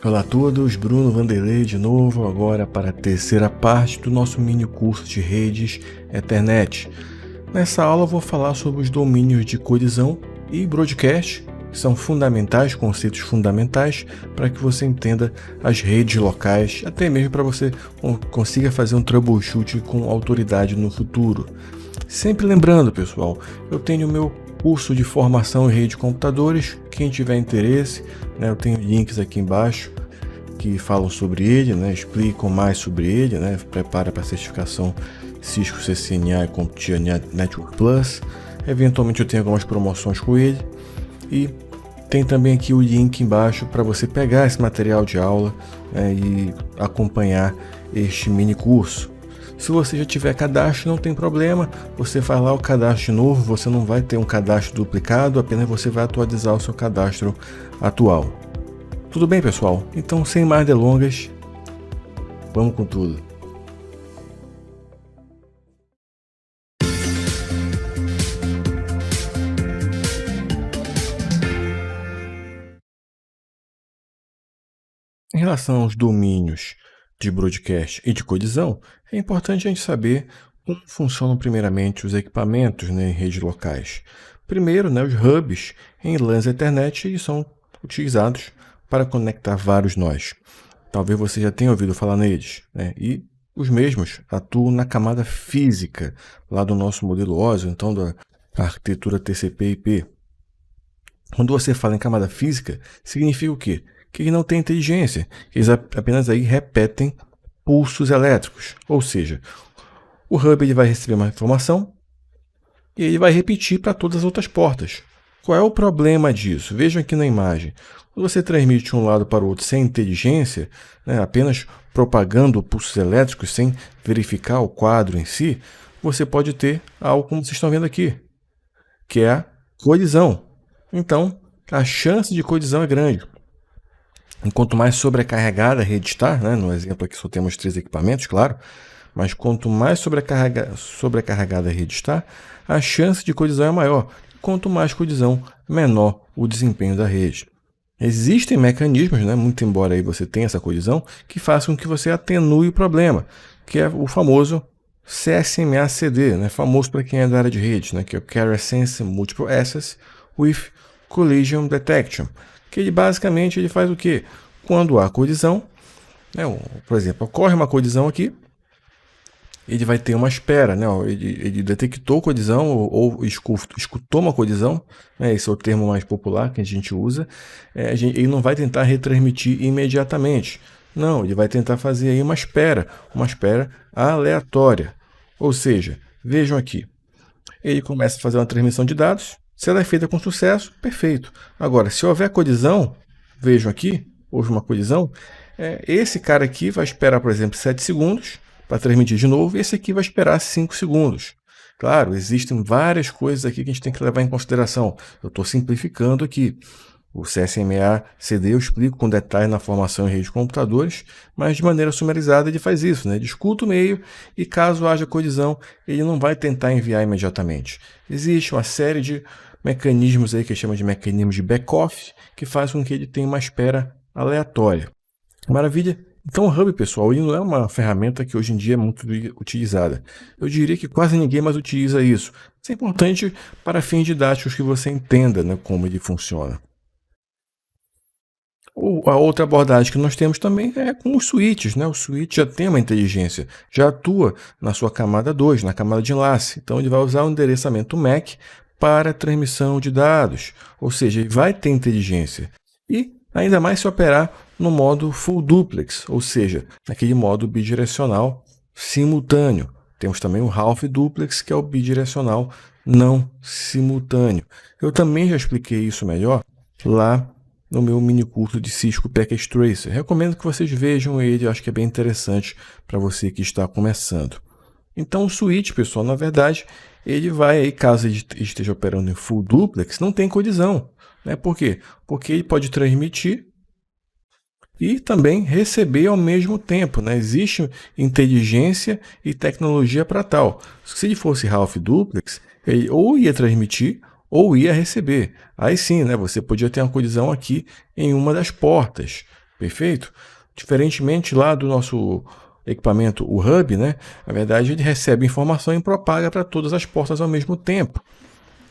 Olá a todos, Bruno Vanderlei de novo, agora para a terceira parte do nosso mini curso de redes Ethernet. Nessa aula eu vou falar sobre os domínios de colisão e broadcast, que são fundamentais, conceitos fundamentais para que você entenda as redes locais, até mesmo para você consiga fazer um troubleshoot com autoridade no futuro. Sempre lembrando, pessoal, eu tenho o meu curso de formação em rede de computadores. Quem tiver interesse, eu tenho links aqui embaixo que falam sobre ele, explicam mais sobre ele, prepara para a certificação Cisco CCNA e CompTIA Network Plus. Eventualmente eu tenho algumas promoções com ele e tem também aqui o link embaixo para você pegar esse material de aula e acompanhar este mini curso. Se você já tiver cadastro, não tem problema, você faz lá o cadastro de novo, você não vai ter um cadastro duplicado, apenas você vai atualizar o seu cadastro atual. Tudo bem, pessoal? Então, sem mais delongas, vamos com tudo. Em relação aos domínios de broadcast e de colisão, é importante a gente saber como funcionam primeiramente os equipamentos em redes locais. Primeiro, os hubs em LANs Ethernet e são utilizados para conectar vários nós. Talvez você já tenha ouvido falar neles, e os mesmos atuam na camada física lá do nosso modelo OSI, então da arquitetura TCP/IP. Quando você fala em camada física, significa o quê? Que eles não têm inteligência, eles apenas aí repetem pulsos elétricos, ou seja, o hub ele vai receber uma informação e ele vai repetir para todas as outras portas. Qual é o problema disso? Vejam aqui na imagem. Quando você transmite de um lado para o outro sem inteligência, apenas propagando pulsos elétricos sem verificar o quadro em si, você pode ter algo como vocês estão vendo aqui, que é a colisão. Então, a chance de colisão é grande. Quanto mais sobrecarregada a rede está, no exemplo aqui só temos 3 equipamentos, claro, mas quanto mais sobrecarregada a rede está, a chance de colisão é maior. Quanto mais colisão, menor o desempenho da rede. Existem mecanismos, muito embora aí você tenha essa colisão, que façam com que você atenue o problema, que é o famoso CSMA/CD, famoso para quem é da área de rede, que é o Carrier Sense Multiple Access with Collision Detection, que ele basicamente ele faz o quê? Quando há colisão, por exemplo, ocorre uma colisão aqui, ele vai ter uma espera, ele detectou colisão ou escutou uma colisão, esse é o termo mais popular que a gente usa, ele não vai tentar retransmitir imediatamente, não, ele vai tentar fazer aí uma espera aleatória, ou seja, vejam aqui, ele começa a fazer uma transmissão de dados, se ela é feita com sucesso, perfeito. Agora, se houver colisão, vejam aqui, houve uma colisão, esse cara aqui vai esperar, por exemplo, 7 segundos, para transmitir de novo, e esse aqui vai esperar 5 segundos. Claro, existem várias coisas aqui que a gente tem que levar em consideração. Eu estou simplificando aqui. O CSMA/CD eu explico com detalhe na formação em rede de computadores, mas de maneira sumarizada ele faz isso, Ele escuta o meio e caso haja colisão, ele não vai tentar enviar imediatamente. Existe uma série de mecanismos aí que chama de mecanismos de back-off, que faz com que ele tenha uma espera aleatória. Maravilha? Então o Hub, pessoal, ele não é uma ferramenta que hoje em dia é muito utilizada. Eu diria que quase ninguém mais utiliza isso. Isso é importante para fins didáticos que você entenda como ele funciona. A outra abordagem que nós temos também é com os switches. O switch já tem uma inteligência, já atua na sua camada 2, na camada de enlace. Então ele vai usar o endereçamento MAC para transmissão de dados, ou seja, ele vai ter inteligência. E ainda mais se operar no modo Full Duplex, ou seja, naquele modo bidirecional simultâneo. Temos também o Half Duplex, que é o bidirecional não simultâneo. Eu também já expliquei isso melhor lá no meu mini curso de Cisco Packet Tracer. Recomendo que vocês vejam ele, acho que é bem interessante para você que está começando. Então o switch, pessoal, na verdade, ele vai aí, caso ele esteja operando em Full Duplex, não tem colisão. Por quê? Porque ele pode transmitir e também receber ao mesmo tempo. Existe inteligência e tecnologia para tal. Se ele fosse Half Duplex, ele ou ia transmitir ou ia receber. Aí sim, você podia ter uma colisão aqui em uma das portas. Perfeito? Diferentemente lá do nosso equipamento, o hub, né? Na verdade, ele recebe informação e propaga para todas as portas ao mesmo tempo.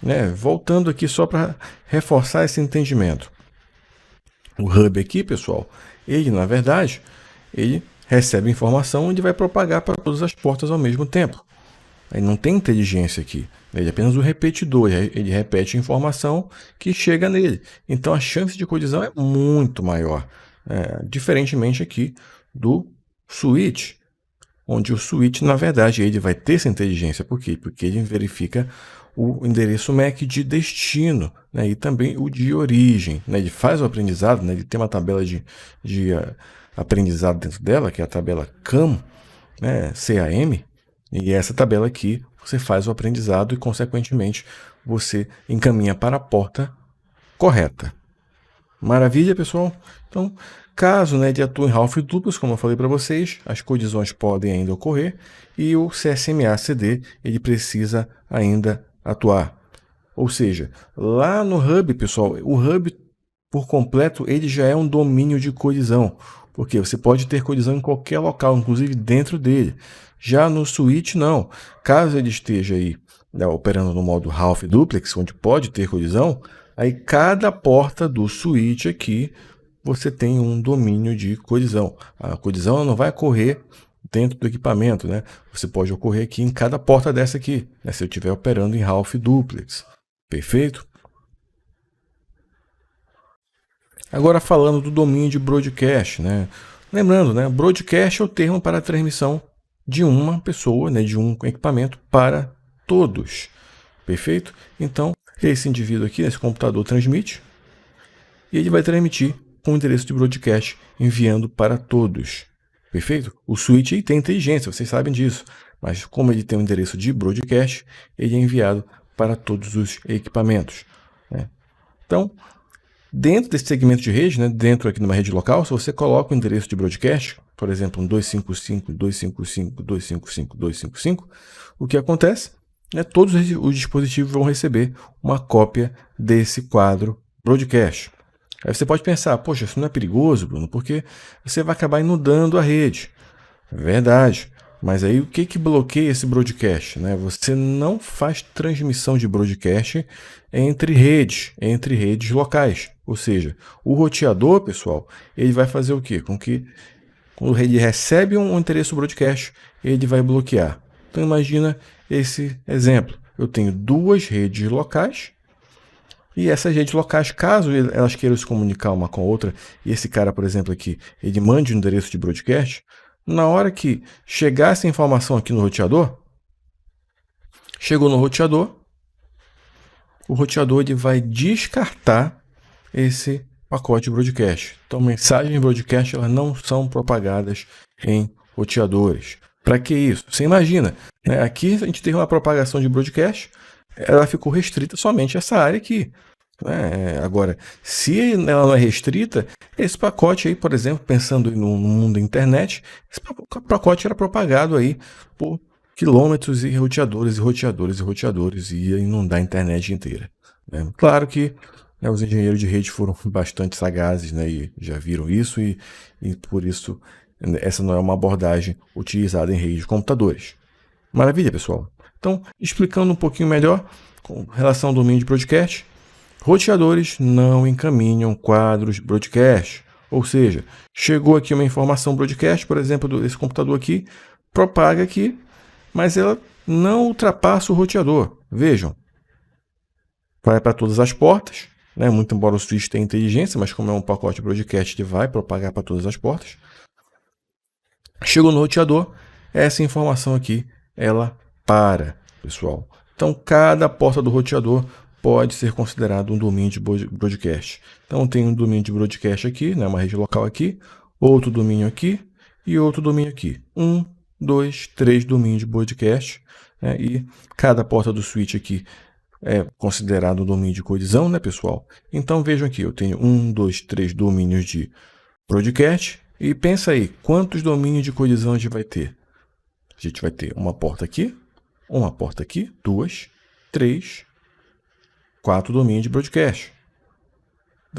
Né? Voltando aqui só para reforçar esse entendimento. O hub aqui, pessoal, ele, na verdade, ele recebe informação e vai propagar para todas as portas ao mesmo tempo. Aí não tem inteligência aqui. Ele é apenas um repetidor, ele repete a informação que chega nele. Então a chance de colisão é muito maior. Diferentemente aqui do switch, onde o switch, na verdade, ele vai ter essa inteligência. Por quê? Porque ele verifica o endereço MAC de destino, né, e também o de origem. Né, ele faz o aprendizado, né, ele tem uma tabela de aprendizado dentro dela, que é a tabela CAM, né, CAM, e essa tabela aqui você faz o aprendizado e, consequentemente, você encaminha para a porta correta. Maravilha, pessoal? Então, caso, né, ele atue em Ralph duplos, como eu falei para vocês, as colisões podem ainda ocorrer e o CSMA-CD ele precisa ainda atuar. Ou seja, lá no hub, pessoal, o hub por completo ele já é um domínio de colisão, porque você pode ter colisão em qualquer local, inclusive dentro dele. Já no switch, não. Caso ele esteja aí, né, operando no modo Ralph Duplex, onde pode ter colisão, aí cada porta do switch aqui você tem um domínio de colisão. A colisão não vai ocorrer dentro do equipamento, né? Você pode ocorrer aqui em cada porta dessa aqui, né, se eu estiver operando em Ralph Duplex. Perfeito? Agora falando do domínio de broadcast, né? Lembrando, né, broadcast é o termo para a transmissão de uma pessoa, né, de um equipamento para todos. Perfeito? Então, esse indivíduo aqui, esse computador transmite e ele vai transmitir com o endereço de broadcast enviando para todos. Perfeito? O switch tem inteligência, vocês sabem disso. Mas como ele tem um endereço de broadcast, ele é enviado para todos os equipamentos. Né? Então, dentro desse segmento de rede, né, dentro aqui numa rede local, se você coloca o endereço de broadcast, por exemplo, um 255.255.255.255, o que acontece? Né, todos os dispositivos vão receber uma cópia desse quadro broadcast. Aí você pode pensar, poxa, isso não é perigoso, Bruno, porque você vai acabar inundando a rede. É verdade. Mas aí o que bloqueia esse broadcast? Né? Você não faz transmissão de broadcast entre redes locais. Ou seja, o roteador, pessoal, ele vai fazer o quê? Com que quando ele recebe um endereço broadcast, ele vai bloquear. Então imagina esse exemplo. Eu tenho duas redes locais e essas redes locais, caso elas queiram se comunicar uma com a outra, e esse cara, por exemplo, aqui, ele mande um endereço de broadcast, na hora que chegar essa informação aqui no roteador, chegou no roteador, o roteador ele vai descartar esse pacote broadcast. Então, mensagens broadcast elas não são propagadas em roteadores. Para que isso? Você imagina, né? Aqui a gente teve uma propagação de broadcast, ela ficou restrita somente a essa área aqui. Agora, se ela não é restrita, esse pacote aí, por exemplo, pensando no mundo da internet, esse pacote era propagado aí por quilômetros e roteadores, e ia inundar a internet inteira. Né? Claro que né, os engenheiros de rede foram bastante sagazes, né, e já viram isso, e por isso essa não é uma abordagem utilizada em redes de computadores. Maravilha, pessoal? Então, explicando um pouquinho melhor com relação ao domínio de broadcast, roteadores não encaminham quadros broadcast. Ou seja, chegou aqui uma informação broadcast, por exemplo, desse computador aqui, propaga aqui, mas ela não ultrapassa o roteador. Vejam, vai para todas as portas, né? Muito embora o switch tenha inteligência, mas como é um pacote broadcast, ele vai propagar para todas as portas. Chegou no roteador, essa informação aqui, ela para, pessoal. Então, cada porta do roteador pode ser considerado um domínio de broadcast. Então, tem um domínio de broadcast aqui, né, uma rede local aqui, outro domínio aqui e outro domínio aqui. 1, 2, 3 domínios de broadcast, né, e cada porta do switch aqui é considerado um domínio de colisão, né, pessoal? Então, vejam aqui, eu tenho 1, 2, 3 domínios de broadcast. E pensa aí, quantos domínios de colisão a gente vai ter? A gente vai ter uma porta aqui, 2, 3, 4 domínios de broadcast.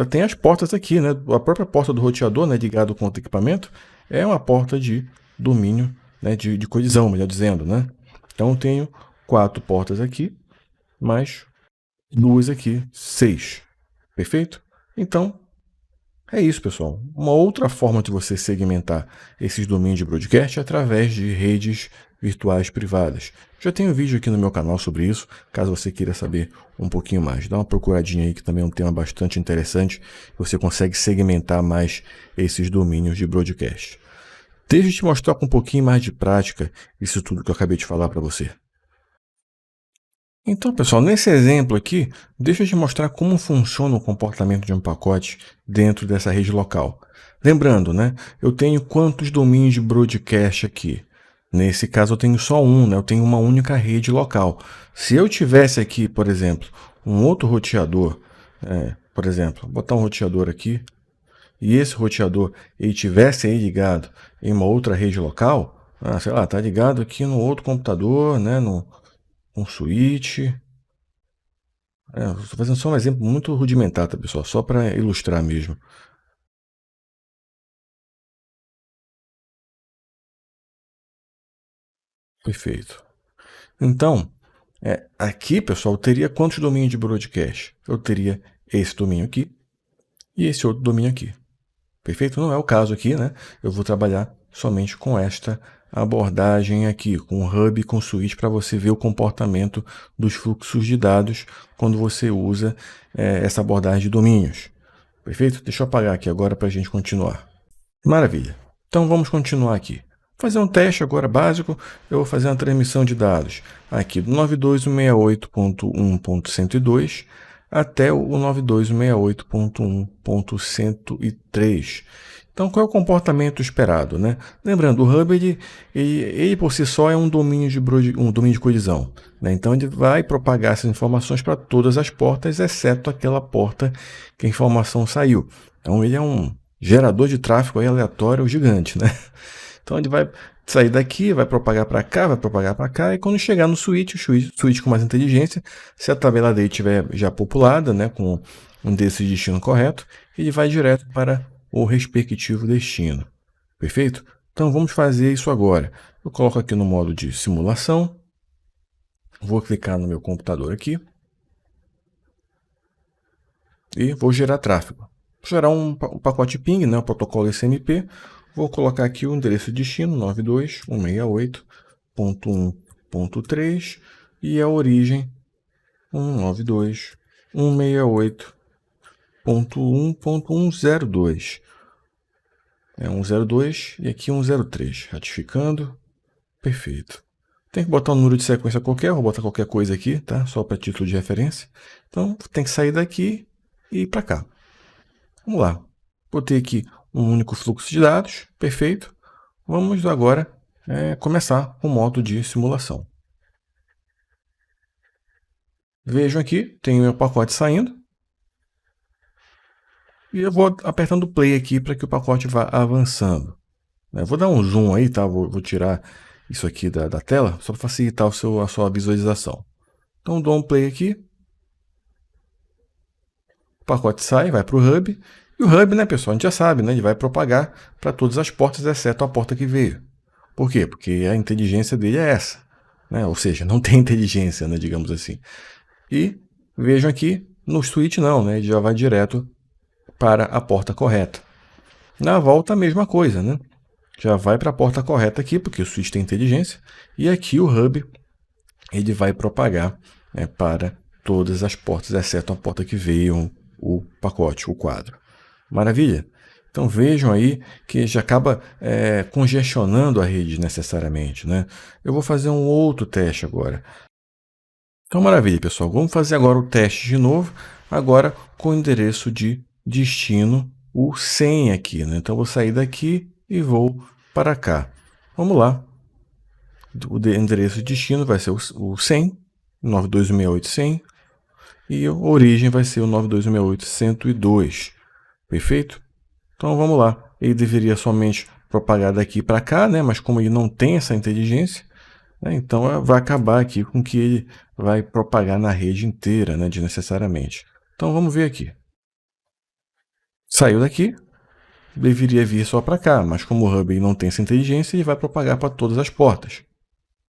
tem as portas aqui, né? A própria porta do roteador, né, ligado com outro equipamento, é uma porta de domínio, né, de colisão, melhor dizendo, né? Então eu tenho 4 portas aqui, mais 2 aqui, 6. Perfeito? Então, é isso, pessoal. Uma outra forma de você segmentar esses domínios de broadcast é através de redes virtuais privadas. Já tem um vídeo aqui no meu canal sobre isso, caso você queira saber um pouquinho mais. Dá uma procuradinha aí, que também é um tema bastante interessante. Você consegue segmentar mais esses domínios de broadcast. Deixa eu te mostrar com um pouquinho mais de prática isso tudo que eu acabei de falar para você. Então, pessoal, nesse exemplo aqui, deixa eu te mostrar como funciona o comportamento de um pacote dentro dessa rede local. Lembrando, né, eu tenho quantos domínios de broadcast aqui? Nesse caso, eu tenho só um, né, eu tenho uma única rede local. Se eu tivesse aqui, por exemplo, um outro roteador, por exemplo, vou botar um roteador aqui, e esse roteador ele tivesse aí ligado em uma outra rede local, sei lá, tá ligado aqui no outro computador, né, um switch. Estou fazendo só um exemplo muito rudimentar, tá, pessoal? Só para ilustrar mesmo. Perfeito. Então, aqui, pessoal, eu teria quantos domínios de broadcast? Eu teria esse domínio aqui e esse outro domínio aqui. Perfeito? Não é o caso aqui, né? Eu vou trabalhar somente com esta abordagem aqui, com o hub e com o switch, para você ver o comportamento dos fluxos de dados quando você usa essa abordagem de domínios. Perfeito? Deixa eu apagar aqui agora para a gente continuar. Maravilha. Então vamos continuar aqui. Vou fazer um teste agora básico. Eu vou fazer uma transmissão de dados aqui do 92.168.1.102 até o 92.168.1.103. Então, qual é o comportamento esperado, né? Lembrando, o hub ele por si só é um domínio de colisão, né? Então, ele vai propagar essas informações para todas as portas, exceto aquela porta que a informação saiu. Então, ele é um gerador de tráfego aí aleatório gigante, né? Então, ele vai sair daqui, vai propagar para cá, vai propagar para cá, e quando chegar no switch, o switch com mais inteligência, se a tabela dele estiver já populada, né, com um desses destino correto, ele vai direto para o respectivo destino. Perfeito? Então vamos fazer isso agora. Eu coloco aqui no modo de simulação, vou clicar no meu computador aqui e vou gerar tráfego. Vou gerar um pacote ping, né, o protocolo SMP. Vou colocar aqui o endereço de destino 92.168.1.3 e a origem 192.168.1.102. É 102 e aqui 103, ratificando. Perfeito. Tem que botar um número de sequência qualquer, vou botar qualquer coisa aqui, tá? Só para título de referência. Então, tem que sair daqui e ir para cá. Vamos lá. Botei aqui um único fluxo de dados, perfeito. Vamos agora começar o modo de simulação. Vejam aqui, tem o meu pacote saindo. E eu vou apertando play aqui para que o pacote vá avançando. Eu vou dar um zoom aí, tá? Vou tirar isso aqui da tela, só para facilitar a sua visualização. Então, dou um play aqui. O pacote sai, vai para o hub. E o hub, né, pessoal, a gente já sabe, né? Ele vai propagar para todas as portas, exceto a porta que veio. Por quê? Porque a inteligência dele é essa, né? Ou seja, não tem inteligência, né, digamos assim. E vejam aqui, no switch não, né? Ele já vai direto para a porta correta. Na volta, a mesma coisa, né? Já vai para a porta correta aqui, porque o switch tem inteligência. E aqui o hub, ele vai propagar, né, para todas as portas, exceto a porta que veio o pacote, o quadro. Maravilha? Então vejam aí que já acaba congestionando a rede necessariamente, né? Eu vou fazer um outro teste agora. Então maravilha, pessoal. Vamos fazer agora o teste de novo, agora com o endereço de destino, o 100 aqui, né? Então vou sair daqui e vou para cá. Vamos lá. O endereço de destino vai ser o 100, 92.168.100, e a origem vai ser o 92.168.102. Perfeito? Então vamos lá. Ele deveria somente propagar daqui para cá, né? Mas como ele não tem essa inteligência, né? Então vai acabar aqui com que ele vai propagar na rede inteira, né? Desnecessariamente. Então vamos ver aqui. Saiu daqui, deveria vir só para cá, mas como o hub não tem essa inteligência, ele vai propagar para todas as portas.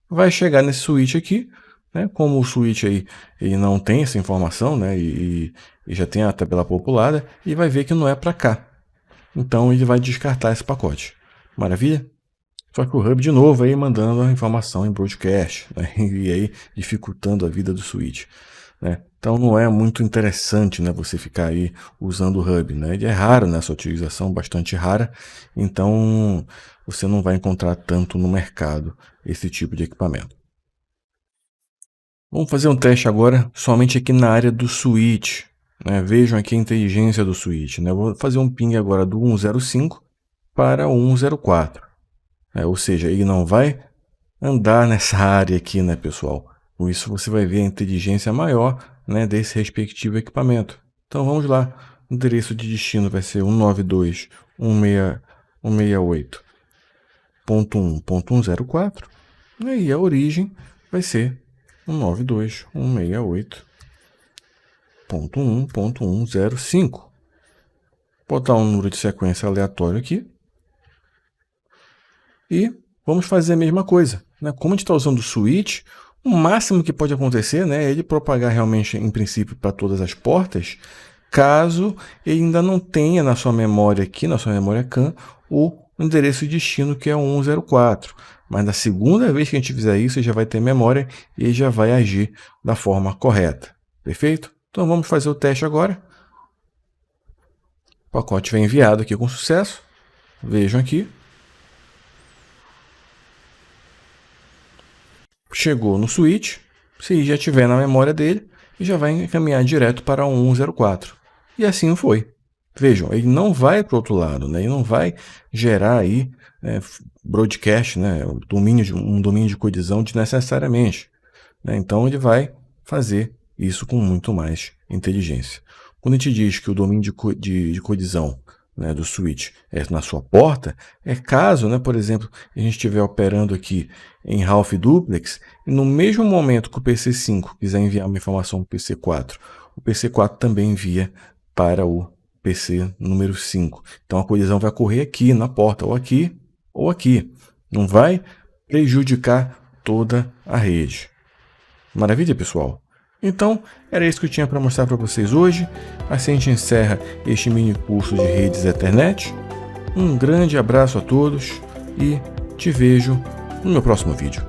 Vai chegar nesse switch aqui, né? Como o switch aí ele não tem essa informação, né? E já tem a tabela populada, e vai ver que não é para cá. Então ele vai descartar esse pacote. Maravilha? Só que o hub de novo aí mandando a informação em broadcast, né? E aí dificultando a vida do switch, né? Então não é muito interessante, né, você ficar aí usando o hub, né? Ele é raro nessa utilização, bastante rara, então você não vai encontrar tanto no mercado esse tipo de equipamento. Vamos fazer um teste agora somente aqui na área do switch, né? Vejam aqui a inteligência do switch, né? Eu vou fazer um ping agora do 105 para o 104, ou seja, ele não vai andar nessa área aqui, né, pessoal? Com isso você vai ver a inteligência maior, né, desse respectivo equipamento. Então vamos lá, o endereço de destino vai ser 192.168.1.1.104, e a origem vai ser 192.168.1.1.105. Botar um número de sequência aleatório aqui. E vamos fazer a mesma coisa, né? Como a gente está usando o switch, o máximo que pode acontecer, né, é ele propagar realmente, em princípio, para todas as portas, caso ele ainda não tenha na sua memória aqui, na sua memória CAN, o endereço de destino, que é o 104. Mas na segunda vez que a gente fizer isso, ele já vai ter memória e ele já vai agir da forma correta. Perfeito? Então vamos fazer o teste agora. O pacote vem enviado aqui com sucesso. Vejam aqui. Chegou no switch, se já tiver na memória dele, já vai encaminhar direto para o 104. E assim foi. Vejam, ele não vai para o outro lado, né? Ele não vai gerar aí broadcast, né? um domínio de colisão desnecessariamente, né? Então ele vai fazer isso com muito mais inteligência. Quando a gente diz que o domínio de colisão, né, do switch é na sua porta, é caso, né, por exemplo, a gente estiver operando aqui em Half Duplex, e no mesmo momento que o PC5 quiser enviar uma informação para o PC4, o PC4 também envia para o PC número 5. Então a colisão vai ocorrer aqui na porta, ou aqui, ou aqui. Não vai prejudicar toda a rede. Maravilha, pessoal? Então, era isso que eu tinha para mostrar para vocês hoje. Assim a gente encerra este mini curso de redes Ethernet. Um grande abraço a todos e te vejo no meu próximo vídeo.